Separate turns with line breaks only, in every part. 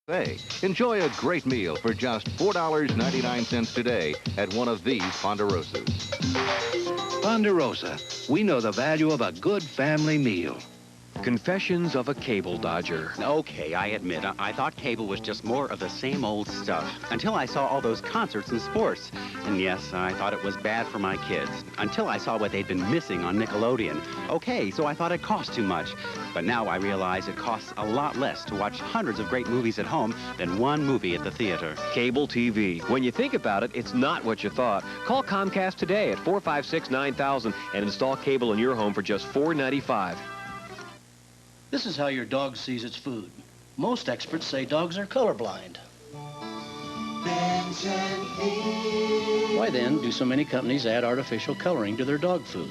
Hey, enjoy a great meal for just $4.99 today at one of these Ponderosas.
Ponderosa, we know the value of a good family meal.
Confessions of a Cable Dodger.
Okay, I admit, I thought cable was just more of the same old stuff until I saw all those concerts and sports. And yes, I thought it was bad for my kids until I saw what they'd been missing on Nickelodeon. Okay, so I thought it cost too much. But now I realize it costs a lot less to watch hundreds of great movies at home than one movie at the theater.
Cable TV. When you think about it, it's not what you thought. Call Comcast today at 456-9000 and install cable in your home for just $4.95.
This is how your dog sees its food. Most experts say dogs are colorblind. Why then do so many companies add artificial coloring to their dog food?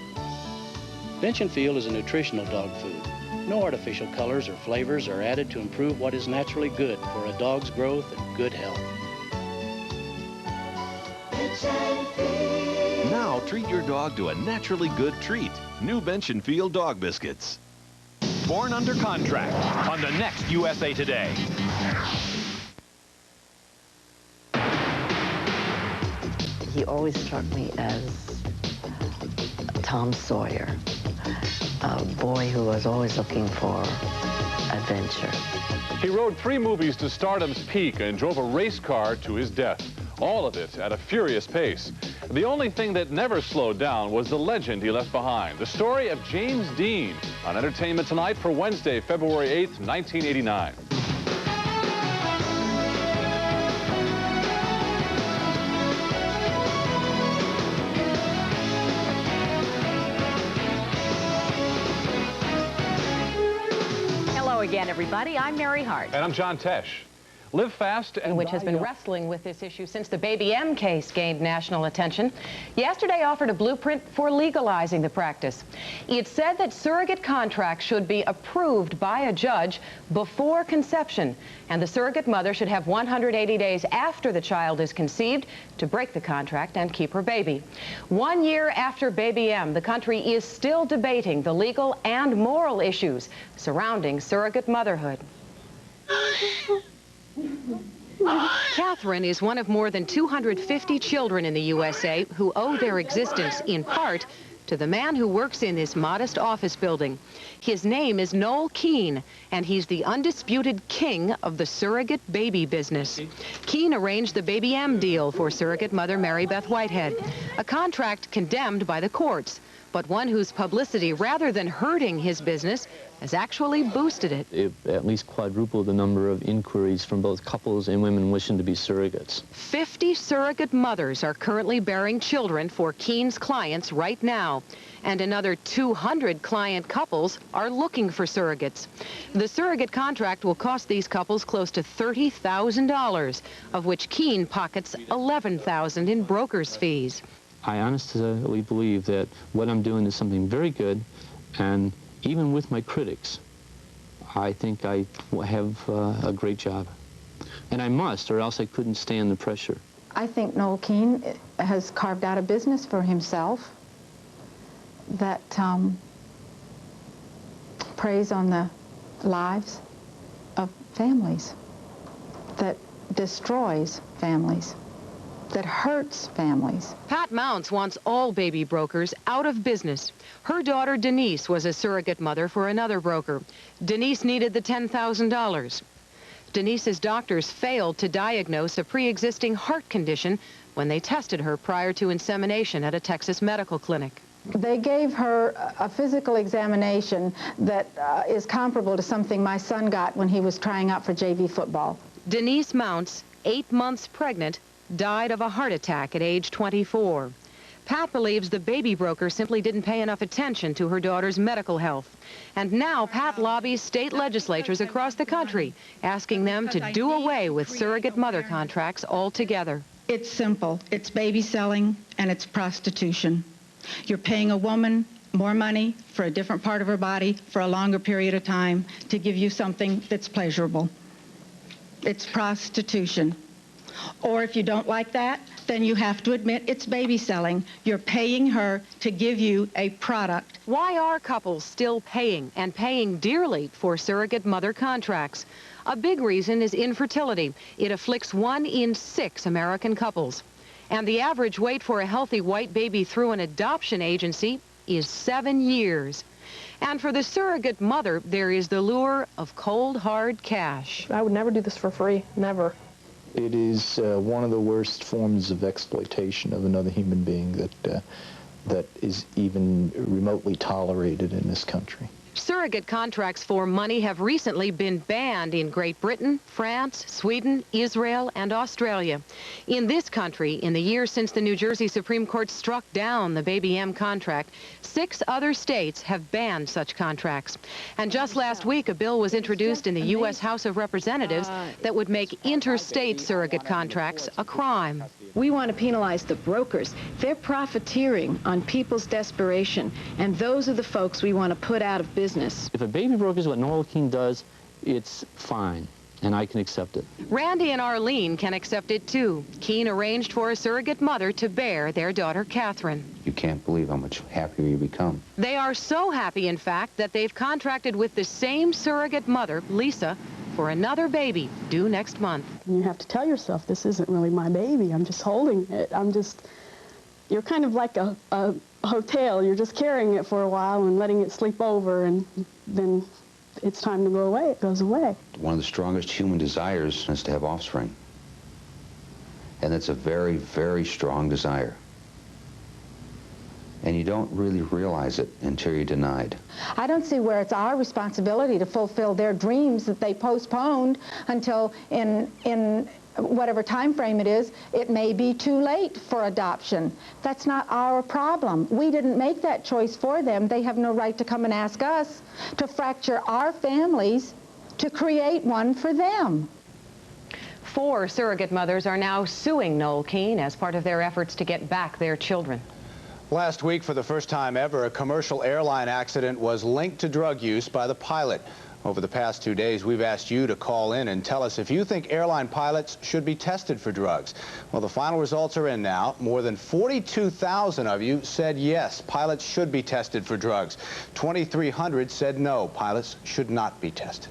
Bench and Field is a nutritional dog food. No artificial colors or flavors are added to improve what is naturally good for a dog's growth and good health.
Now treat your dog to a naturally good treat. New Bench and Field dog biscuits.
Born Under Contract on the next USA Today.
He always struck me as Tom Sawyer, a boy who was always looking for adventure.
He rode 3 movies to stardom's peak and drove a race car to his death. All of it at a furious pace. The only thing that never slowed down was the legend he left behind. The story of James Dean on Entertainment Tonight for Wednesday, February 8th, 1989.
Hello again, everybody. I'm Mary Hart.
And I'm John Tesh. Live fast and
which has been wrestling with this issue since the Baby M case gained national attention, yesterday offered a blueprint for legalizing the practice. It said that surrogate contracts should be approved by a judge before conception, and the surrogate mother should have 180 days after the child is conceived to break the contract and keep her baby. 1 year after Baby M, the country is still debating the legal and moral issues surrounding surrogate motherhood. Catherine is one of more than 250 children in the USA who owe their existence, in part, to the man who works in this modest office building. His name is Noel Keene, and he's the undisputed king of the surrogate baby business. Keene arranged the Baby M deal for surrogate mother Mary Beth Whitehead, a contract condemned by the courts, but one whose publicity, rather than hurting his business, has actually boosted it.
It at least quadrupled the number of inquiries from both couples and women wishing to be surrogates.
50 surrogate mothers are currently bearing children for Keene's clients right now, and another 200 client couples are looking for surrogates. The surrogate contract will cost these couples close to $30,000, of which Keene pockets $11,000 in broker's fees.
I honestly believe that what I'm doing is something very good, and even with my critics, I think I have a great job. And I must, or else I couldn't stand the pressure.
I think Noel Keene has carved out a business for himself that preys on the lives of families, that destroys families, that hurts families.
Pat Mounts wants all baby brokers out of business. Her daughter Denise was a surrogate mother for another broker. Denise needed the $10,000. Denise's doctors failed to diagnose a pre-existing heart condition when they tested her prior to insemination at a Texas medical clinic.
They gave her a physical examination that is comparable to something my son got when he was trying out for JV football.
Denise Mounts, 8 months pregnant, died of a heart attack at age 24. Pat believes the baby broker simply didn't pay enough attention to her daughter's medical health. And now Pat lobbies state legislatures across the country, asking them to do away with surrogate mother contracts altogether.
It's simple. It's baby selling and it's prostitution. You're paying a woman more money for a different part of her body for a longer period of time to give you something that's pleasurable. It's prostitution. Or if you don't like that, then you have to admit it's baby selling. You're paying her to give you a product.
Why are couples still paying, and paying dearly, for surrogate mother contracts? A big reason is infertility. It afflicts 1 in 6 American couples. And the average wait for a healthy white baby through an adoption agency is 7 years. And for the surrogate mother, there is the lure of cold, hard cash.
I would never do this for free, never.
It is one of the worst forms of exploitation of another human being that is even remotely tolerated in this country.
Surrogate contracts for money have recently been banned in Great Britain, France, Sweden, Israel, and Australia. In this country, in the year since the New Jersey Supreme Court struck down the Baby M contract, 6 other states have banned such contracts. And just last week, a bill was introduced in the U.S. House of Representatives that would make interstate surrogate contracts a crime.
We want to penalize the brokers. They're profiteering on people's desperation, and those are the folks we want to put out of business.
If a baby broker is what Noel Keene does, it's fine, and I can accept it.
Randy and Arlene can accept it too. Keene arranged for a surrogate mother to bear their daughter, Catherine.
You can't believe how much happier you become.
They are so happy, in fact, that they've contracted with the same surrogate mother, Lisa, for another baby due next month.
You have to tell yourself, this isn't really my baby. I'm just holding it. You're kind of like a hotel. You're just carrying it for a while and letting it sleep over, and then it's time to go away. It goes away.
One of the strongest human desires is to have offspring. And it's a very, very strong desire. And you don't really realize it until you're denied.
I don't see where it's our responsibility to fulfill their dreams that they postponed until in whatever time frame it is, it may be too late for adoption. That's not our problem. We didn't make that choice for them. They have no right to come and ask us to fracture our families to create one for them.
4 surrogate mothers are now suing Noel Keene as part of their efforts to get back their children.
Last week, for the first time ever, a commercial airline accident was linked to drug use by the pilot. Over the past 2 days, we've asked you to call in and tell us if you think airline pilots should be tested for drugs. Well, the final results are in now. More than 42,000 of you said yes, pilots should be tested for drugs. 2,300 said no, pilots should not be tested.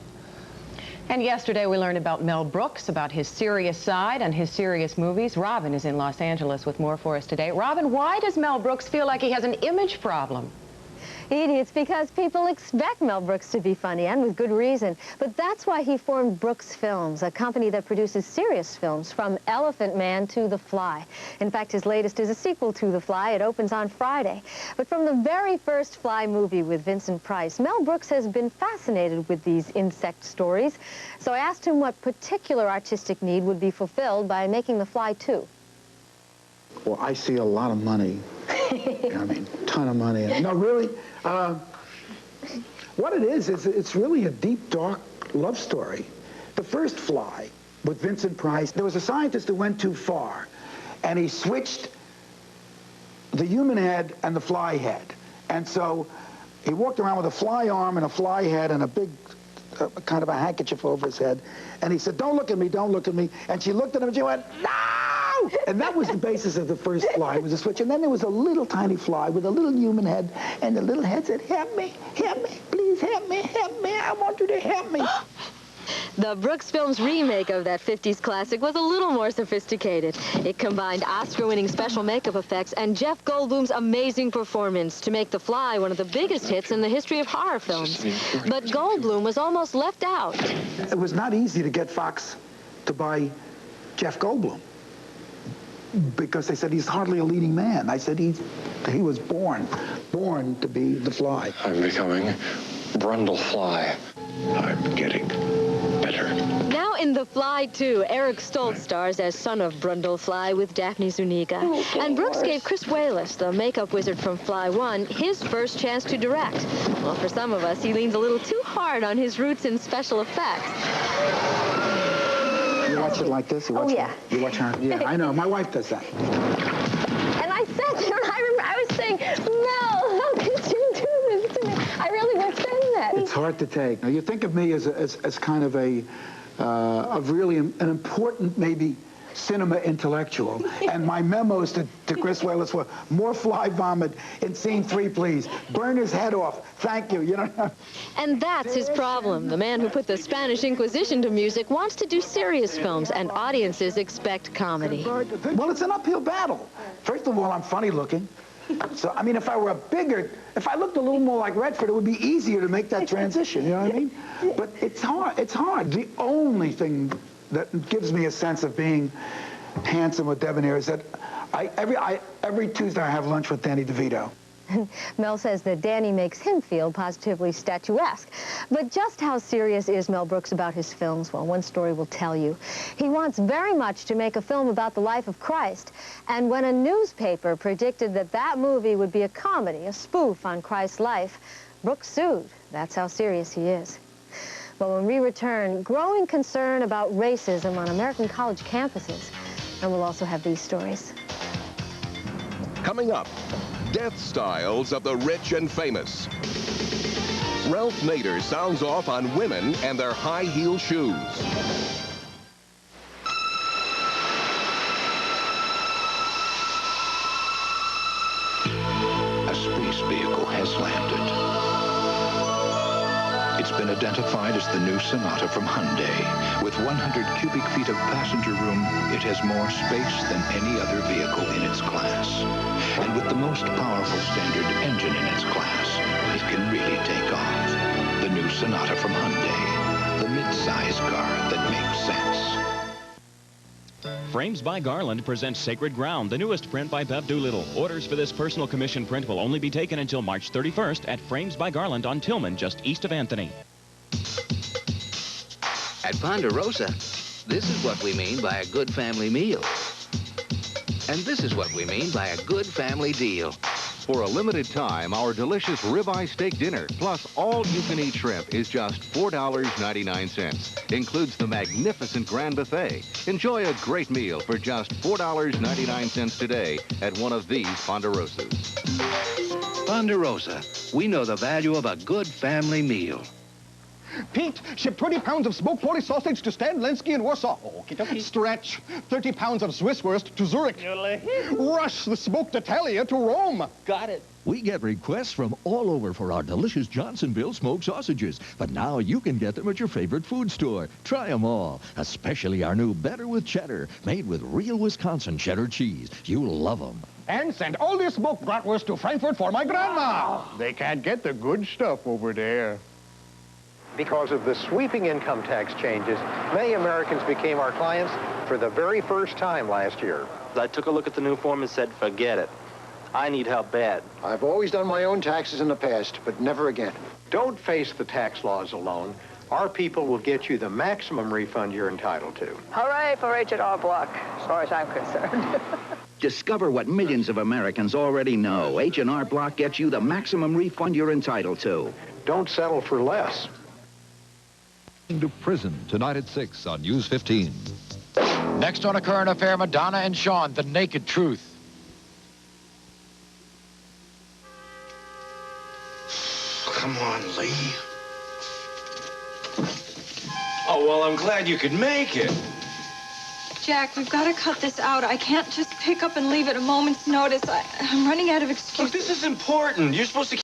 And yesterday we learned about Mel Brooks, about his serious side and his serious movies. Robin is in Los Angeles with more for us today. Robin, why does Mel Brooks feel like he has an image problem?
Edie, it's because people expect Mel Brooks to be funny, and with good reason. But that's why he formed Brooks Films, a company that produces serious films, from Elephant Man to The Fly. In fact, his latest is a sequel to The Fly. It opens on Friday. But from the very first Fly movie with Vincent Price, Mel Brooks has been fascinated with these insect stories. So I asked him what particular artistic need would be fulfilled by making The Fly 2.
Well, I see a lot of money. I mean, a ton of money. No, really, what it is it's really a deep, dark love story. The first Fly with Vincent Price, there was a scientist who went too far, and he switched the human head and the fly head. And so he walked around with a fly arm and a fly head and a big kind of a handkerchief over his head. And he said, "Don't look at me, don't look at me." And she looked at him and she went, "No!" And that was the basis of the first Fly, was a switch. And then there was a little tiny fly with a little human head, and the little head said, "Help me, please help me, I want you to help me."
The Brooks Films remake of that 50s classic was a little more sophisticated. It combined Oscar-winning special makeup effects and Jeff Goldblum's amazing performance to make The Fly one of the biggest hits in the history of horror films. But Goldblum was almost left out.
It was not easy to get Fox to buy Jeff Goldblum, because they said he's hardly a leading man. I said he was born to be the Fly.
I'm becoming Brundlefly. I'm getting better.
Now in The Fly 2, Eric Stoltz stars as son of Brundlefly with Daphne Zuniga. And Brooks gave Chris Wallace, the makeup wizard from Fly 1, his first chance to direct. Well, for some of us, he leans a little too hard on his roots in special effects.
You watch it like this? You watch
yeah.
You watch her? Yeah, I know. My wife does that.
And I said to her, I was saying, "Mel, how could you do this to me?" I really was saying that.
It's hard to take. Now, you think of me as kind of of really an important, maybe, cinema intellectual. And my memos to Chris Walas were, more fly vomit in scene 3, please. Burn his head off. Thank you. You know.
And that's his problem. The man who put the Spanish Inquisition to music wants to do serious films, and audiences expect comedy.
Well, it's an uphill battle. First of all, I'm funny looking. So, I mean, if I looked a little more like Redford, it would be easier to make that transition, you know what I mean? But it's hard. It's hard. The only thing that gives me a sense of being handsome or debonair is that every Tuesday I have lunch with Danny DeVito.
Mel says that Danny makes him feel positively statuesque. But just how serious is Mel Brooks about his films? Well, one story will tell you. He wants very much to make a film about the life of Christ. And when a newspaper predicted that that movie would be a comedy, a spoof on Christ's life, Brooks sued. That's how serious he is. Well, when we return, growing concern about racism on American college campuses. And we'll also have these stories.
Coming up, death styles of the rich and famous. Ralph Nader sounds off on women and their high-heel shoes.
A space vehicle has landed. It's been identified as the new Sonata from Hyundai. With 100 cubic feet of passenger room, it has more space than any other vehicle in its class. And with the most powerful standard engine in its class, it can really take off. The new Sonata from Hyundai, the mid-size car that makes sense.
Frames by Garland presents Sacred Ground, the newest print by Bev Doolittle. Orders for this personal commission print will only be taken until March 31st at Frames by Garland on Tillman, just east of Anthony.
At Ponderosa, this is what we mean by a good family meal. And this is what we mean by a good family deal.
For a limited time, our delicious ribeye steak dinner plus all-you-can-eat shrimp is just $4.99. Includes the magnificent Grand Buffet. Enjoy a great meal for just $4.99 today at one of these Ponderosas.
Ponderosa, we know the value of a good family meal.
Pete, ship 20 pounds of smoked Polish sausage to Stan Lenski in Warsaw. Stretch, 30 pounds of Swiss wurst to Zurich. Rush, the smoked Italia to Rome. Got it.
We get requests from all over for our delicious Johnsonville smoked sausages, but now you can get them at your favorite food store. Try them all, especially our new Better with Cheddar, made with real Wisconsin cheddar cheese. You'll love them.
And send all this smoked bratwurst to Frankfurt for my grandma. Wow. They can't get the good stuff over there.
Because of the sweeping income tax changes, many Americans became our clients for the very first time last year.
I took a look at the new form and said, forget it. I need help bad.
I've always done my own taxes in the past, but never again.
Don't face the tax laws alone. Our people will get you the maximum refund you're entitled to.
Hooray for H&R Block, as far as I'm concerned.
Discover what millions of Americans already know. H&R Block gets you the maximum refund you're entitled to.
Don't settle for less.
To prison tonight at 6 on News 15.
Next on A Current Affair, Madonna and Sean, The Naked Truth.
Come on, Lee. Oh, well, I'm glad you could make it.
Jack, we've got to cut this out. I can't just pick up and leave at a moment's notice. I'm running out of excuses.
Look, this is important. You're supposed to